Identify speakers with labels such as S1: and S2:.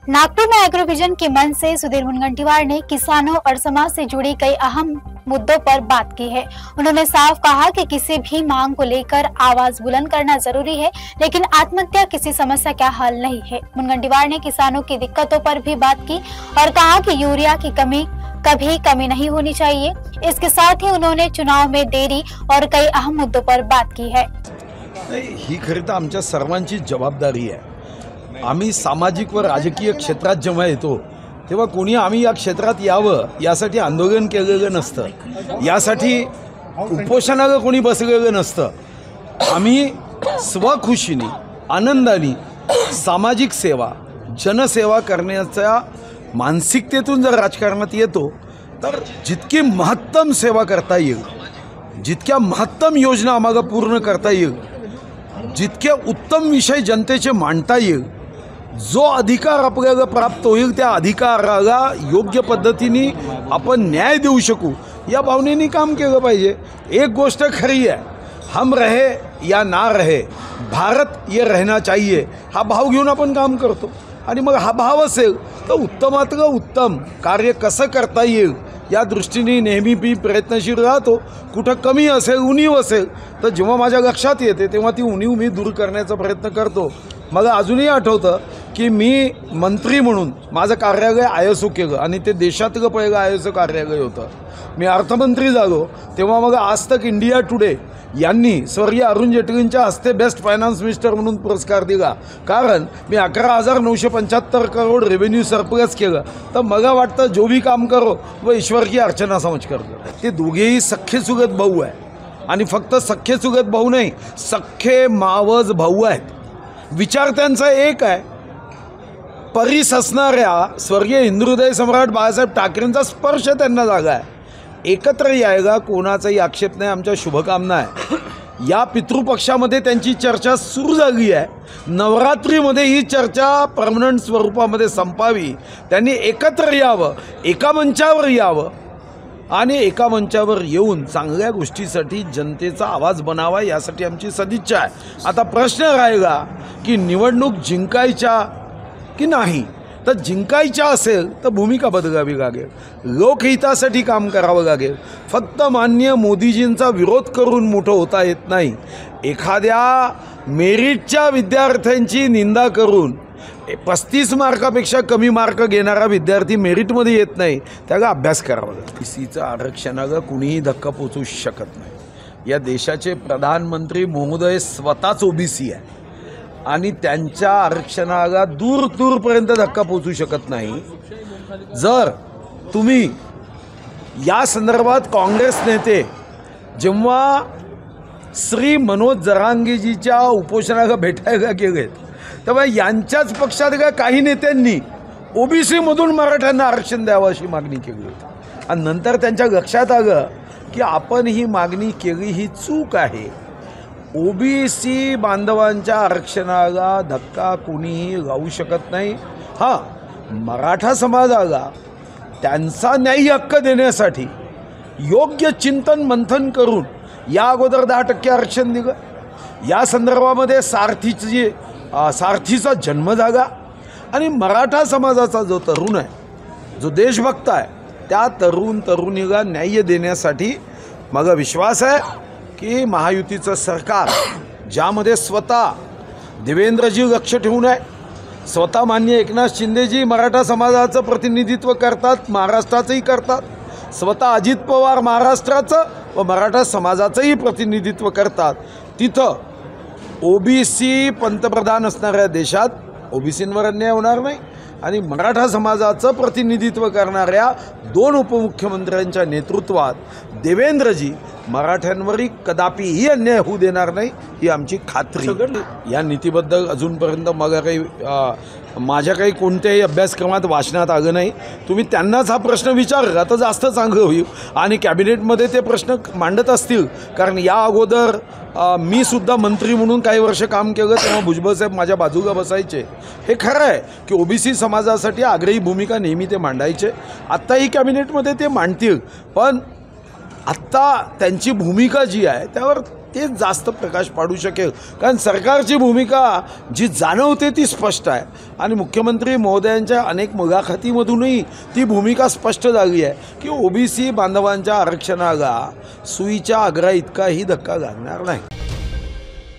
S1: नागपुर में एग्रोविजन के मंच से सुधीर मुनगंटीवार ने किसानों और समाज से जुड़ी कई अहम मुद्दों पर बात की है। उन्होंने साफ कहा कि किसी भी मांग को लेकर आवाज बुलंद करना जरूरी है, लेकिन आत्महत्या किसी समस्या का हल नहीं है। मुनगंटीवार ने किसानों की दिक्कतों पर भी बात की और कहा कि यूरिया की कभी कमी नहीं होनी चाहिए। इसके साथ ही उन्होंने चुनाव में देरी और कई अहम मुद्दों पर बात की है।
S2: ही खरी तर आमच्या सर्वांची जबाबदारी आहे। आम्ही सामाजिक व राजकीय क्षेत्रात जेव्हा येतो तेव्हा कोणी आम्ही या क्षेत्रात यावं यासाठी आंदोलन केलेलं नसतं, यासाठी उपोषणाला कोणी बसलेलं नसतं। आम्ही स्वखुशीने आनंदाने सामाजिक सेवा जनसेवा करण्याच्या मानसिकतेतून जर राजकारणात येतो तर जितकी महत्तम सेवा करता येईल, जितक्या महत्तम योजना आम्हाला पूर्ण करता येईल, जितके उत्तम विषय जनतेचे मांडता येईल, जो अधिकार आपल्याला प्राप्त होईल त्या अधिकाराला योग्य पद्धतीने आपण न्याय देऊ शकू या भावनेने काम केलं पाहिजे। एक गोष्ट खरी आहे, हम रहे या ना रहे भारत ये रहना चाहिए हा भाव घेऊन आपण काम करतो आणि मग हा भाव असेल तर उत्तमातलं उत्तम कार्य कसं करता येईल या दृष्टीने नेहमी मी प्रयत्नशील राहतो। कुठं कमी असेल उणीव असेल तर जेव्हा माझ्या लक्षात येते तेव्हा ती उणीव मी दूर करण्याचा प्रयत्न करतो। मला अजूनही आठवतं की मी मंत्री म्हणून माझं कार्यालय आयएसओ केलं आणि ते देशातलं पहिलं आयएसओ कार्यालय होतं। मी अर्थमंत्री झालो तेव्हा मग आज तक इंडिया टुडे यांनी स्वर्गीय अरुण जेटलींच्या हस्ते बेस्ट फायनान्स मिनिस्टर म्हणून पुरस्कार दिला, कारण मी 11,975 करोड रेव्हेन्यू सरप्लस केलं। तर मला वाटतं जो भी काम करो व ईश्वर की अर्चना समझ कर करो। ते दोघेही सख्खे चुलत भाऊ आहे आणि फक्त सख्खे चुलत भाऊ नाही, सख्खे मावस भाऊ आहेत। विचार त्यांचा एक आहे। परीस असणाऱ्या स्वर्गीय हिंदुहृदय सम्राट बाळासाहेब ठाकरेंचा स्पर्श त्यांना जागा आहे। एकत्र यायला कोणाचाही आक्षेप नाही, आमच्या शुभकामना आहे। या पितृपक्षामध्ये त्यांची चर्चा सुरू झाली आहे। नवरात्रीमध्ये ही चर्चा परमनंट स्वरूपामध्ये संपावी, त्यांनी एकत्र यावं, एका मंचावर यावं आणि एका मंचावर येऊन चांगल्या गोष्टीसाठी जनतेचा आवाज बनावा यासाठी आमची सदिच्छा आहे। आता प्रश्न राहिला की निवडणूक जिंकायच्या की नाही, तर जिंकायच्या असेल तर भूमिका बदलावी लागेल, लोकहितासाठी काम करावं लागेल। फक्त माननीय मोदीजींचा विरोध करून मोठं होता येत नाही। एखाद्या मेरिटच्या विद्यार्थ्यांची निंदा करून 35 मार्कापेक्षा कमी मार्क घेणारा विद्यार्थी मेरिटमध्ये येत नाही, त्याला अभ्यास करावा लागेल। ओबीसीचं आरक्षणाला कुणीही धक्का पोचवू शकत नाही। या देशाचे प्रधानमंत्री महोदय स्वतःच ओबीसी आहे आणि त्यांच्या आरक्षणाला दूर दूरपर्यंत धक्का पोचू शकत नाही। जर तुम्ही या संदर्भात काँग्रेस नेते जेव्हा श्री मनोज जरांगेजीच्या उपोषणाला भेटायला गेलेत तेव्हा यांच्याच पक्षातल्या काही नेत्यांनी ओबीसीमधून मराठ्यांना आरक्षण द्यावं अशी मागणी केली होती आणि नंतर त्यांच्या लक्षात आलं की आपण ही मागणी केली ही चूक आहे। ओबीसी बांधवांच्या आरक्षणाला धक्का कोणीही लावू शकत नाही। हां, मराठा समाजाला त्यांचा न्याय्य हक्क देण्यासाठी योग्य चिंतन मंथन करून या अगोदर 10% आरक्षण दिलं। या संदर्भामध्ये सारथीचा जन्म झाला आणि मराठा समाजाचा जो तरुण आहे, जो देशभक्त आहे, त्या तरुणीला न्याय देण्यासाठी माझा विश्वास आहे की महायुतीचं सरकार ज्यामध्ये स्वतः देवेंद्रजी लक्ष ठेवून आहे, स्वतः माननीय एकनाथ शिंदेजी मराठा समाजाचं प्रतिनिधित्व करतात, महाराष्ट्राचंही करतात, स्वतः अजित पवार महाराष्ट्राचं व मराठा समाजाचंही प्रतिनिधित्व करतात, तिथं ओबीसी पंतप्रधान असणाऱ्या देशात ओबीसींवर अन्याय होणार नाही आणि मराठा समाजाचं प्रतिनिधित्व करणाऱ्या 2 उपमुख्यमंत्र्यांच्या नेतृत्वात देवेंद्रजी मराठ्यांवरही कदापिही अन्याय होऊ देणार नाही ही आमची खात्री। या नीतीबद्दल अजूनपर्यंत माझ्या काही कोणत्याही अभ्यासक्रमात वाचण्यात आलं नाही। तुम्ही त्यांनाच हा प्रश्न विचारला तर जास्त चांगलं होईल आणि कॅबिनेटमध्ये ते प्रश्न मांडत असतील, कारण या अगोदर मी सुद्धा मंत्री म्हणून काही वर्ष काम केलं तेव्हा भुजबळ साहेब माझ्या बाजूला बसायचे। हे खरं आहे की ओबीसी समाजासाठी आग्रही भूमिका नेहमी ते मांडायचे, आत्ताही कॅबिनेटमध्ये ते मांडतील, पण आत्ता त्यांची भूमिका जी आहे त्यावर तेच जास्त प्रकाश पाडू शकेल, कारण सरकारची भूमिका जी जाणवते ती स्पष्ट आहे आणि मुख्यमंत्री महोदयांच्या अनेक मुलाखतीमधूनही ती भूमिका स्पष्ट झाली आहे की ओबीसी बांधवांच्या आरक्षणाला सुईच्या आग्रा इतकाही धक्का लागणार नाही.